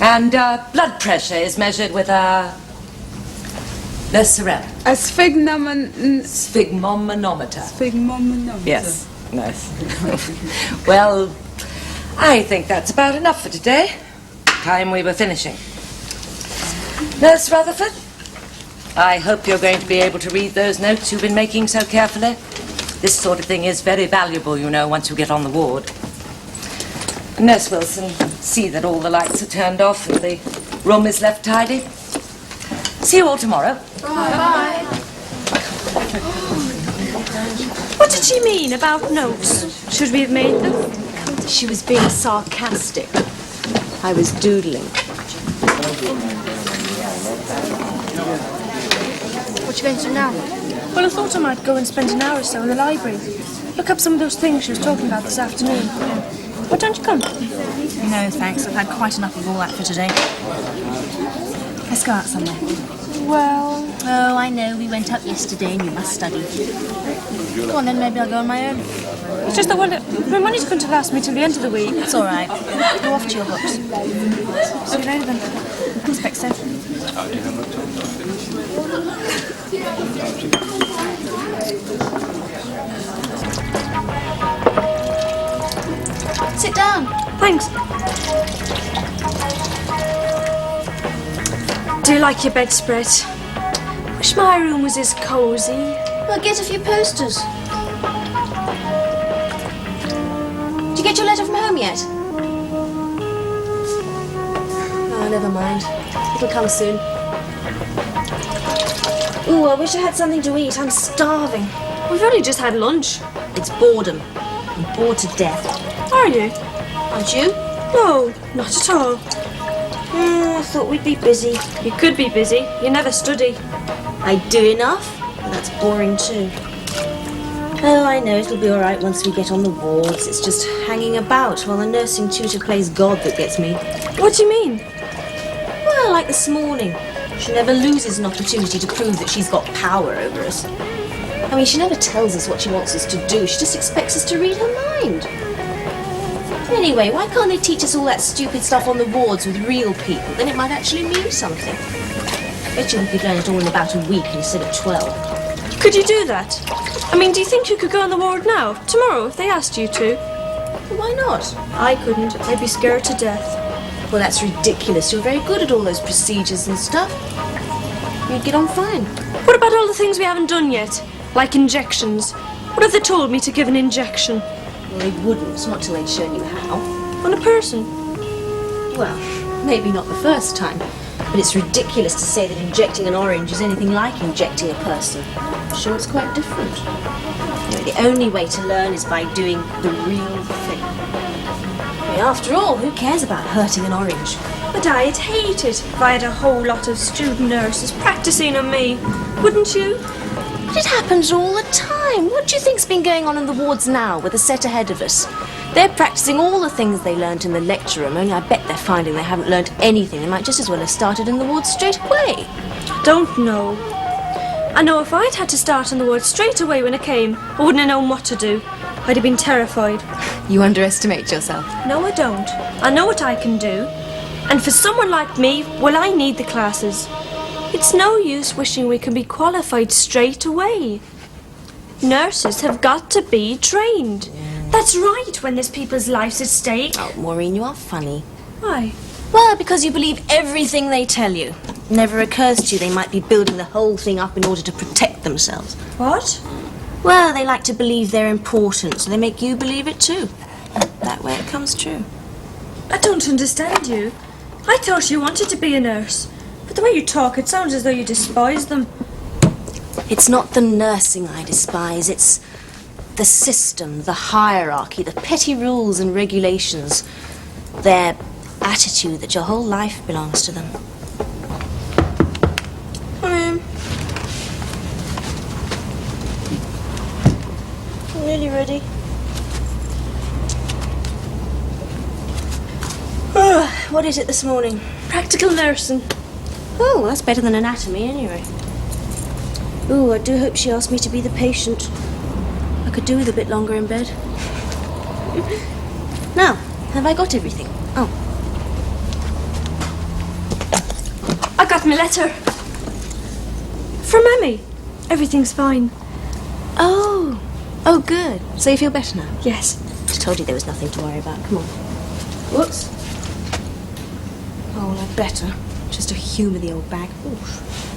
And blood pressure is measured with a Lecerel. A sphygmomanometer. Sphygmomanometer. Yes, nice. Well, I think that's about enough for today. Time we were finishing. Nurse Rutherford, I hope you're going to be able to read those notes you've been making so carefully. This sort of thing is very valuable, you know, once you get on the ward. Nurse Wilson, see that all the lights are turned off and the room is left tidy. See you all tomorrow. Bye. What did she mean about notes? Should we have made them? She was being sarcastic. I was doodling. What are you going to do now? Well, I thought I might go and spend an hour or so in the library. Look up some of those things she was talking about this afternoon. Why don't you come? No, thanks. I've had quite enough of all that for today. Let's go out somewhere. Well... Oh, I know. We went out yesterday and you must study. Go on then, maybe I'll go on my own. It's just that, well, my money's going to last me till the end of the week. It's all right. Go off to your books. See you later then. I expect so. Sit down. Thanks. Do you like your bedspread? Wish my room was as cosy. Well, get a few posters. Did you get your letter from home yet? Oh, never mind. It'll come soon. Ooh, I wish I had something to eat. I'm starving. We've only just had lunch. It's boredom. I'm bored to death. Are you? Aren't you? No, not at all. I thought we'd be busy. You could be busy. You never study. I do enough, but that's boring too. Oh, I know, it'll be all right once we get on the wards. It's just hanging about while the nursing tutor plays God that gets me. What do you mean? Well, like this morning. She never loses an opportunity to prove that she's got power over us. I mean, she never tells us what she wants us to do. She just expects us to read her mind. Anyway, why can't they teach us all that stupid stuff on the wards with real people? Then it might actually mean something. Bet you we could learn it all in about a week instead of 12. Could you do that? I mean, do you think you could go on the ward now, tomorrow, if they asked you to? Well, why not? I couldn't. I'd be scared to death. Well, that's ridiculous. You're very good at all those procedures and stuff. You'd get on fine. What about all the things we haven't done yet? Like injections. What if they told me to give an injection? Well, they wouldn't, not till they'd shown you how. On a person? Well, maybe not the first time. But it's ridiculous to say that injecting an orange is anything like injecting a person. I'm sure it's quite different. You know, the only way to learn is by doing the real thing. I mean, after all, who cares about hurting an orange? But I'd hate it if I had a whole lot of student nurses practicing on me. Wouldn't you? But it happens all the time. What do you think's been going on in the wards now with the set ahead of us? They're practicing all the things they learnt in the lecture room, only I bet they're finding they haven't learnt anything. They might just as well have started in the wards straight away. Don't know. I know if I'd had to start on the ward straight away when I came, I wouldn't have known what to do. I'd have been terrified. You underestimate yourself. No, I don't. I know what I can do. And for someone like me, well, I need the classes. It's no use wishing we can be qualified straight away. Nurses have got to be trained. That's right, when there's people's lives at stake. Oh, Maureen, you are funny. Why? Well, because you believe everything they tell you. It never occurs to you they might be building the whole thing up in order to protect themselves. What? Well, they like to believe they're important, so they make you believe it too. That way it comes true. I don't understand you. I thought you wanted to be a nurse. But the way you talk, it sounds as though you despise them. It's not the nursing I despise, it's the system, the hierarchy, the petty rules and regulations. Their attitude that your whole life belongs to them. I'm nearly ready. What is it this morning? Practical nursing. Oh, that's better than anatomy anyway. Ooh, I do hope she asked me to be the patient. I could do with a bit longer in bed. Now, have I got everything? Oh. My letter. From Emmy. Everything's fine. Oh. Oh, good. So you feel better now? Yes. I told you there was nothing to worry about. Come on. Whoops. Oh, well, I'd better. Just to humour the old bag. Oof.